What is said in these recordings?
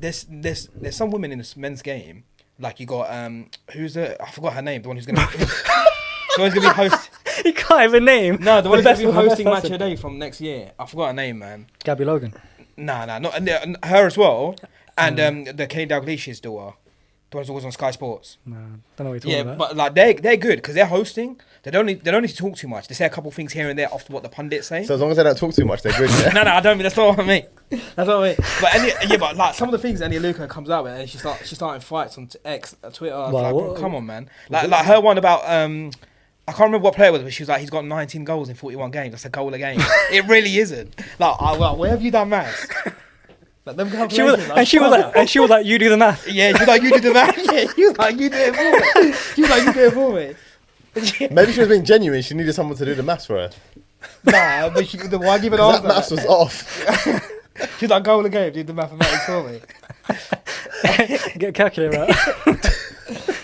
there's some women in this men's game. Like you got I forgot her name. The one who's gonna be host. You can't even name. No, the one who's gonna be hosting Match of the Day from next year. I forgot her name, man. Gabby Logan. Nah, not her as well. And the Kenny Dalglish's daughter. The one who's always on Sky Sports. No, don't know what you're talking about. But like they're good because they're hosting. They don't need to talk too much. They say a couple things here and there after what the pundits say. So as long as they don't talk too much, they're good. Yeah? No, I don't mean that's not what I mean. That's what I mean. But like some of the things Annie Luca comes out with, and she's starting fights on X, Twitter. Wow, like, bro, come on, man. Like her one about I can't remember what player it was, but she was like, he's got 19 goals in 41 games. That's a goal a game. It really isn't. Like, where have you done maths? Like, them she was like, you do the math. Yeah, she was like, you do the math. Yeah, she was like, you do it for me. She was like, you do it for me. Maybe she was being genuine. She needed someone to do the maths for her. Nah, but why give it answer? That maths was off. She's like, goal a game, do the mathematics for me. Get a calculator out.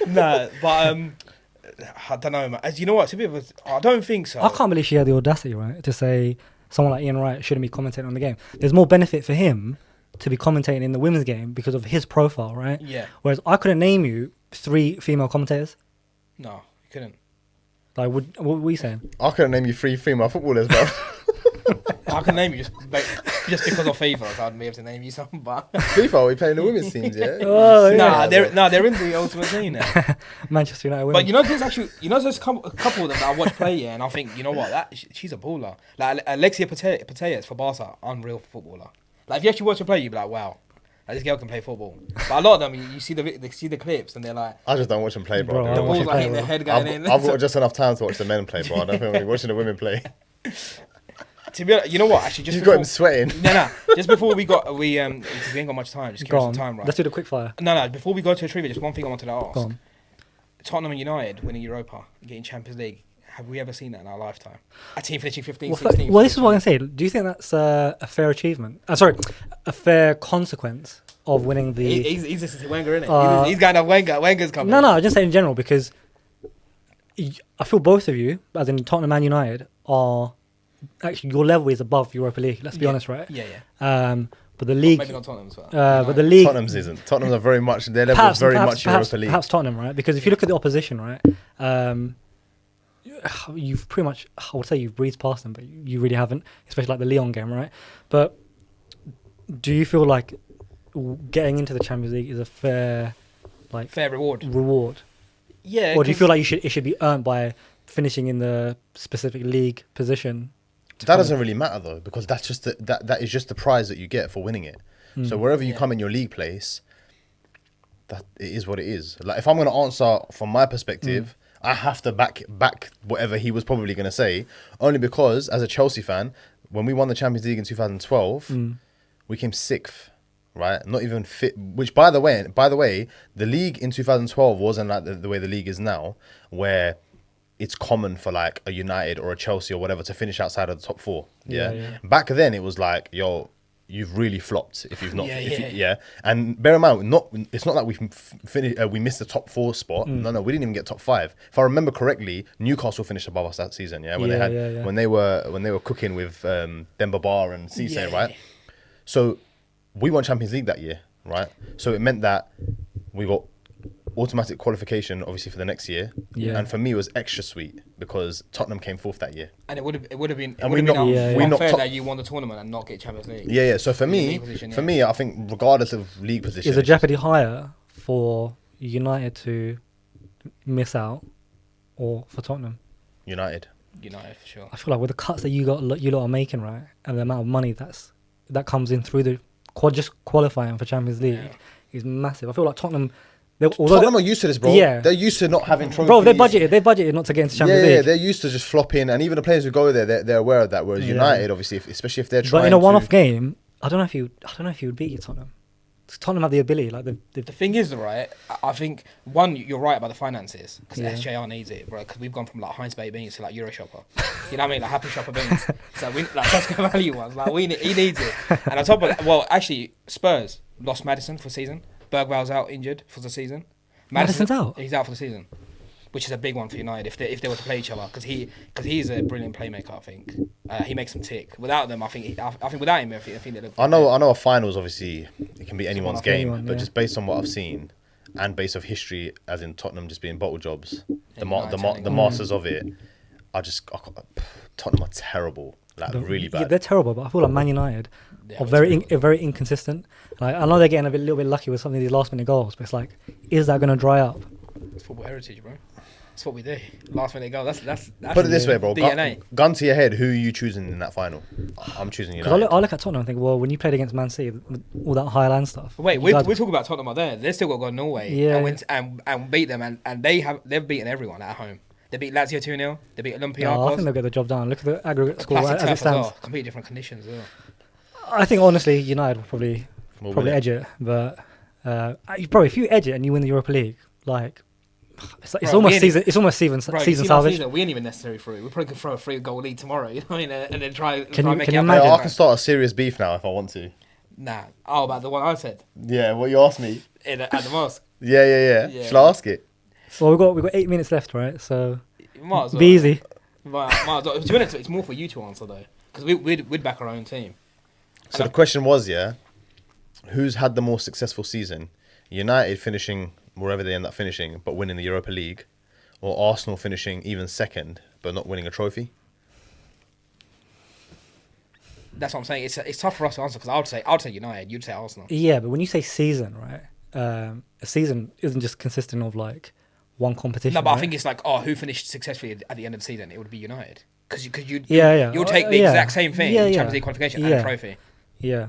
Nah, but I don't know, man. As you know what, it's a bit of a, I don't think so. I can't believe she had the audacity, right, to say someone like Ian Wright shouldn't be commentating on the game. There's more benefit for him to be commentating in the women's game because of his profile, right? Yeah. Whereas I couldn't name you 3 female commentators. No, you couldn't. Like, what were you saying? I couldn't name you 3 female footballers, bro. I can name you just because of FIFA. So I'd be able to name you some, but FIFA, we playing the women's teams, yeah. Oh, yeah. They're in the ultimate team now. Manchester United women. But there's a couple of them that I watch play, yeah, and I think, you know what, she's a baller. Like Alexia Putellas for Barca, unreal footballer. Like if you actually watch her play, you'd be like, wow, like, this girl can play football. But a lot of them, you see the clips, and they're like, I just don't watch them play, bro. The ball's like hitting their head going in. I've got just enough time to watch the men play, bro. I don't think I'm watching the women play. To be honest, you know what? Actually, just you got him sweating. No. Just before we ain't got much time. Just give us some time, right? Let's do the quick fire. No. Before we go to a trivia, just one thing I wanted to ask. Go on. Tottenham and United winning Europa, getting Champions League. Have we ever seen that in our lifetime? A team finishing 15, 16. Well, this is what I'm going to say. Do you think that's a fair achievement? A fair consequence of winning the... He's listening to Wenger, innit? He's going to Wenger. Wenger's coming. No, I'm just saying in general, because I feel both of you, as in Tottenham and United, are... Actually, your level is above Europa League. Let's be honest, right? Yeah. But the league... Maybe not Tottenham's, but the league... Tottenham's isn't. Tottenham's are very much... Their level is very much Europa League. Perhaps Tottenham, right? Because if you look at the opposition, right... you've pretty much, I would say you've breezed past them, but you really haven't, especially like the Lyon game, right? But do you feel like getting into the Champions League is a fair reward? Yeah. Or do you feel like it should be earned by finishing in the specific league position? That doesn't really matter though, because that's just that is just the prize that you get for winning it. So wherever you come in your league place, that it is what it is. Like if I'm going to answer from my perspective, I have to back whatever he was probably going to say, only because as a Chelsea fan, when we won the Champions League in 2012, we came 6th, right? Not even fit. Which by the way, the league in 2012 wasn't like the way the league is now, where it's common for like a United or a Chelsea or whatever to finish outside of the top 4. Yeah. Back then it was like, yo, you've really flopped if you've not. And bear in mind, it's not like we missed the top 4 spot. No, we didn't even get top 5. If I remember correctly, Newcastle finished above us that season. Yeah, when they were cooking with Demba Ba and Cisse, right? So we won Champions League that year, right? So it meant that we got automatic qualification, obviously, for the next year. Yeah. And for me, it was extra sweet because Tottenham came 4th that year. And it would have been unfair that you won the tournament and not get Champions League. Yeah. So for me, I think regardless of league position, is a jeopardy higher for United to miss out or for Tottenham? United for sure. I feel like with the cuts that you lot are making, right, and the amount of money that comes in through the just qualifying for Champions League is massive. I feel like Tottenham. Tottenham are used to this, bro. Yeah. They're used to not having trophies. Bro, they budgeted not to get into Champions League. Yeah, they're used to just flopping, and even the players who go there, they're aware of that. Whereas United, obviously, especially if they're trying. But in a one-off game, I don't know if you would beat you, Tottenham. Tottenham have the ability, like the thing is, right? I think you're right about the finances because SJR needs it, bro. Because we've gone from like Heinz Bay Beans to like Euro Shopper. You know what I mean? Like Happy Shopper Beans. So we like Tesco Value ones. Like he needs it. And on top of that, well, actually, Spurs lost Maddison for the season. Bergwell's out injured for the season. Madison's out? He's out for the season. which is a big one for United if they were to play each other, because he's a brilliant playmaker. I think he makes them tick. Without them, I think without him, I think they look. I know a finals obviously it can be anyone's game, but just based on what I've seen and based off history, as in Tottenham just being bottle jobs, the masters of it, Tottenham are terrible, like really bad. Yeah, they're terrible, but I feel like Man United are very inconsistent. Like, I know they're getting little bit lucky with some of these last minute goals, but it's like, is that going to dry up? It's football heritage, bro. That's what we do. Last minute goal. That's put it this way, bro. DNA. Gun to your head. Who are you choosing in that final? I'm choosing United. I look at Tottenham and think, well, when you played against Man City, with all that Highland stuff. Wait, we're talking about Tottenham out there. They've still got to go to Norway and beat them, and they've beaten everyone at home. They beat Lazio 2-0. They beat Olympiacos. I think they'll get the job done. Look at the aggregate score as it stands. Well. Completely different conditions as well. I think honestly, United will probably edge it, but probably if you edge it and you win the Europa League, like. It's almost season salvage. We ain't even necessary for it. We probably could throw a 3-goal lead tomorrow, you know what I mean, and then try make it imagine? I can start a serious beef now if I want to. Nah. Oh, about the one I said. Yeah, what you asked me. At the mosque. Yeah. Shall I ask it? Well, we've got 8 minutes left, right? So might as well. Be easy. Might as well. To be honest, it's more for you to answer though, because we'd back our own team. So the question was, who's had the more successful season? United finishing wherever they end up finishing, but winning the Europa League, or Arsenal finishing even second, but not winning a trophy? That's what I'm saying. It's tough for us to answer, because I would say United, you'd say Arsenal. Yeah, but when you say season, right? A season isn't just consisting of like one competition. No, but right? I think it's like, who finished successfully at the end of the season? It would be United, because you'll take the exact same thing, Champions League qualification and trophy. Yeah,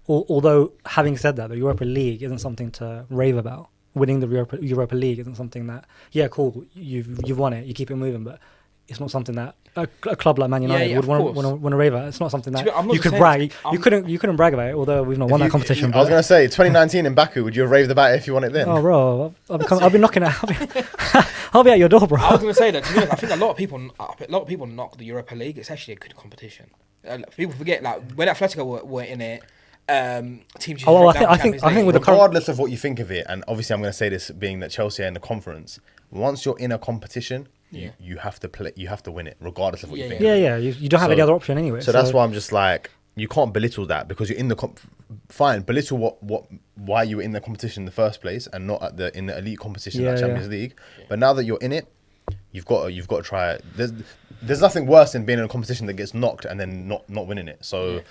although having said that, the Europa League isn't something to rave about. Winning the Europa League isn't something that, cool, you've won it, you keep it moving, but it's not something that a club like Man United would want to rave at. It's not something that you could brag. You couldn't brag about it, although we've not won that competition. I was going to say 2019 in Baku. Would you have raved about it if you won it then? Oh, bro, I'll be knocking at. I'll be at your door, bro. I was going to say that. To be honest, I think a lot of people knock the Europa League. It's actually a good competition. People forget, like when Atletico were in it. Teams. I think with regardless of what you think of it, and obviously I'm going to say this being that Chelsea are in the conference. Once you're in a competition, you have to play. You have to win it, regardless of what you think. You don't have any other option anyway. So that's why I'm just like, you can't belittle that, because you're in the fine. Belittle why you were in the competition in the first place and not in the elite competition like Champions League. But now that you're in it, you've got to try it. There's nothing worse than being in a competition that gets knocked and then not winning it. So.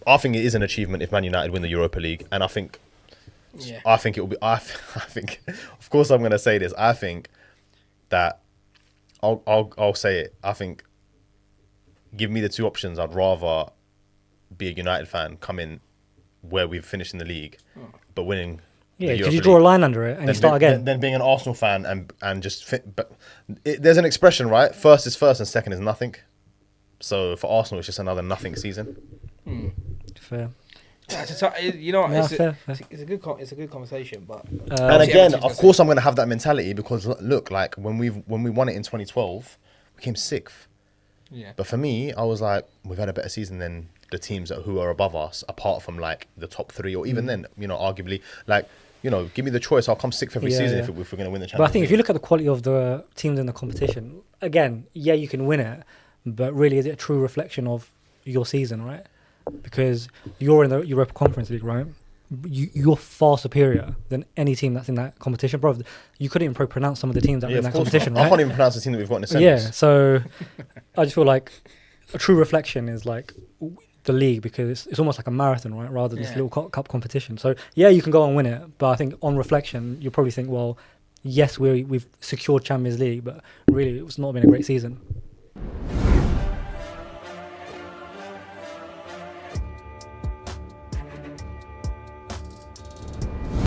I think it is an achievement if Man United win the Europa League, and I think it will be. I think, of course, I'm going to say this. I think that I'll say it. I think, give me the two options. I'd rather be a United fan, come in where we've finished in the league, but winning. Yeah, because you draw a line under it and you start again. Then being an Arsenal fan and just but there's an expression, right? First is first and second is nothing. So for Arsenal, it's just another nothing season. Fair. It's a good conversation, but and again, of course, I'm going to have that mentality, because look, like when we won it in 2012, we came 6th. Yeah. But for me, I was like, we've had a better season than the teams who are above us, apart from like the top 3, or even then, arguably, like, give me the choice. I'll come 6th every season if we're going to win the Champions League. But I think if you look at the quality of the teams in the competition, again, you can win it, but really, is it a true reflection of your season, right? Because you're in the Europa Conference League, right? You're far superior than any team that's in that competition, bro. You couldn't even pronounce some of the teams that are in that competition, right? I can't even pronounce the team that we've got in the semis. Yeah, so I just feel like a true reflection is like the league, because it's almost like a marathon, right? Rather than this little cup competition. So you can go and win it, but I think on reflection, you'll probably think, well, yes, we've secured Champions League, but really it's not been a great season.